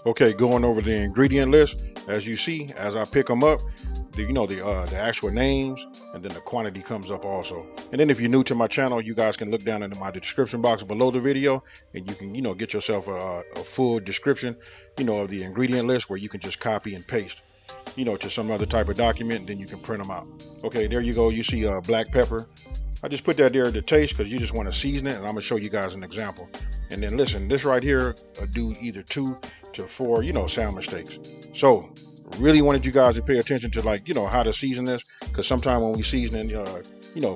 Okay, going over the ingredient list, as you see, as I pick them up, the actual names, and then the quantity comes up also. And then if you're new to my channel, you guys can look down into my description box below the video, and you can get yourself a full description, of the ingredient list, where you can just copy and paste, to some other type of document, and then you can print them out. Okay, there you go. You see black pepper. I just put that there to taste because you just want to season it, and I'm gonna show you guys an example. And then listen, this right here do either 2 to 4, salmon steaks. So really wanted you guys to pay attention to, like, how to season this, because sometimes when we seasoning,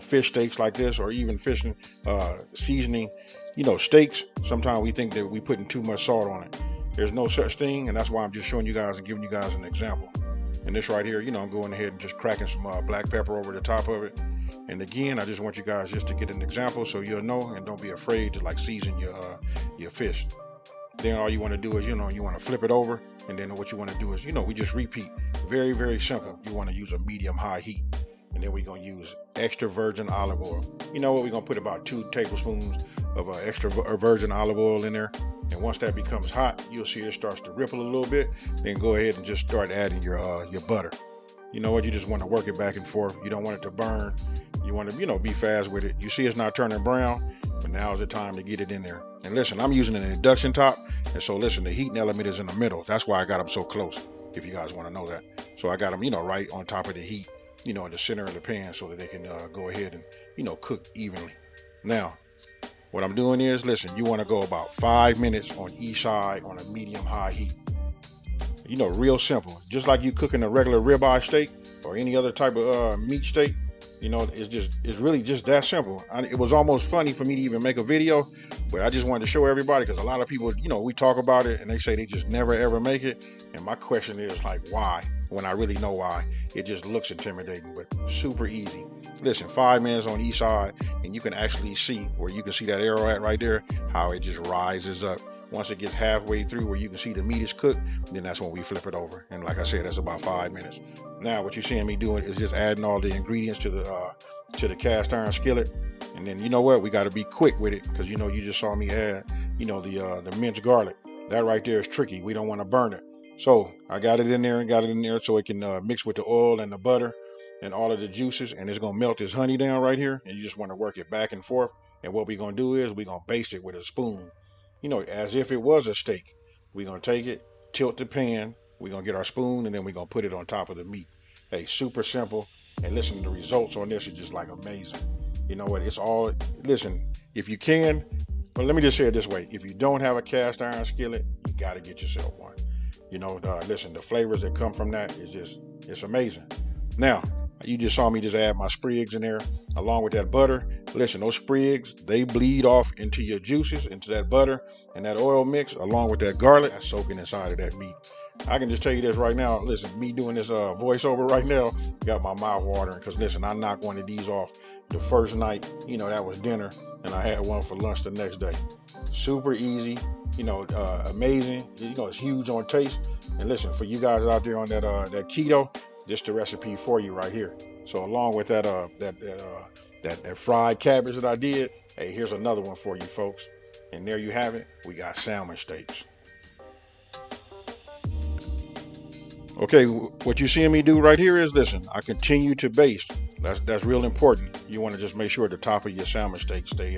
fish steaks like this, or even fishing, seasoning, steaks, sometimes we think that we putting too much salt on it. There's no such thing, and that's why I'm just showing you guys and giving you guys an example. And this right here, I'm going ahead and just cracking some black pepper over the top of it. And again, I just want you guys just to get an example so you'll know, and don't be afraid to like season your fish. Then all you want to do is, you want to flip it over, and then what you want to do is, we just repeat. Very, very simple. You want to use a medium-high heat. And then we're going to use extra virgin olive oil. You know what? We're going to put about 2 tablespoons of extra virgin olive oil in there. And once that becomes hot, you'll see it starts to ripple a little bit. Then go ahead and just start adding your butter. You know what? You just want to work it back and forth. You don't want it to burn. You want to, be fast with it. You see it's not turning brown, but now is the time to get it in there. And listen, I'm using an induction top. And so listen, the heating element is in the middle. That's why I got them so close, if you guys want to know that. So I got them, right on top of the heat, in the center of the pan, so that they can go ahead and, cook evenly. Now, what I'm doing is, listen, you want to go about 5 minutes on each side on a medium-high heat. Real simple. Just like you cooking a regular ribeye steak or any other type of meat steak. It's really just that simple. It was almost funny for me to even make a video, but I just wanted to show everybody, because a lot of people, we talk about it and they say they just never ever make it. And my question is, like, why? When I really know why. It just looks intimidating, but super easy. Listen, 5 minutes on each side, and you can actually see where you can see that arrow at right there, how it just rises up. Once it gets halfway through where you can see the meat is cooked, then that's when we flip it over. And like I said, that's about 5 minutes. Now what you're seeing me doing is just adding all the ingredients to the cast iron skillet. And then, we got to be quick with it, because you just saw me add the minced garlic. That right there is tricky. We don't want to burn it. So I got it in there so it can mix with the oil and the butter and all of the juices, and it's going to melt this honey down right here. And you just want to work it back and forth. And what we're going to do is we're going to baste it with a spoon, as if it was a steak. We're going to take it, tilt the pan, we're going to get our spoon, and then we're going to put it on top of the meat. Hey, super simple. And listen, the results on this is just like amazing. You know what? It's all, listen, if you can, well, let me just say it this way. If you don't have a cast iron skillet, you got to get yourself one. Listen, the flavors that come from that is it's amazing. Now, you just saw me just add my sprigs in there along with that butter. Listen, those sprigs, they bleed off into your juices, into that butter and that oil mix, along with that garlic that's soaking inside of that meat. I can just tell you this right now. Listen, me doing this voiceover right now got my mouth watering, because listen, I knocked one of these off the first night, that was dinner, and I had one for lunch the next day. Super easy, amazing. It's huge on taste. And listen, for you guys out there on that keto, this the recipe for you right here. So along with that fried cabbage that I did, hey, here's another one for you folks. And there you have it. We got salmon steaks. Okay, what you're seeing me do right here is, listen, I continue to baste. That's real important. You want to just make sure the top of your salmon steaks stay,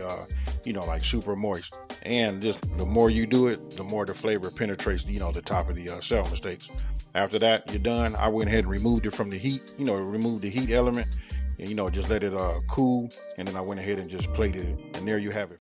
like super moist. And just the more you do it, the more the flavor penetrates, the top of the salmon steaks. After that, you're done. I went ahead and removed it from the heat, removed the heat element, and, just let it cool. And then I went ahead and just plated it. And there you have it.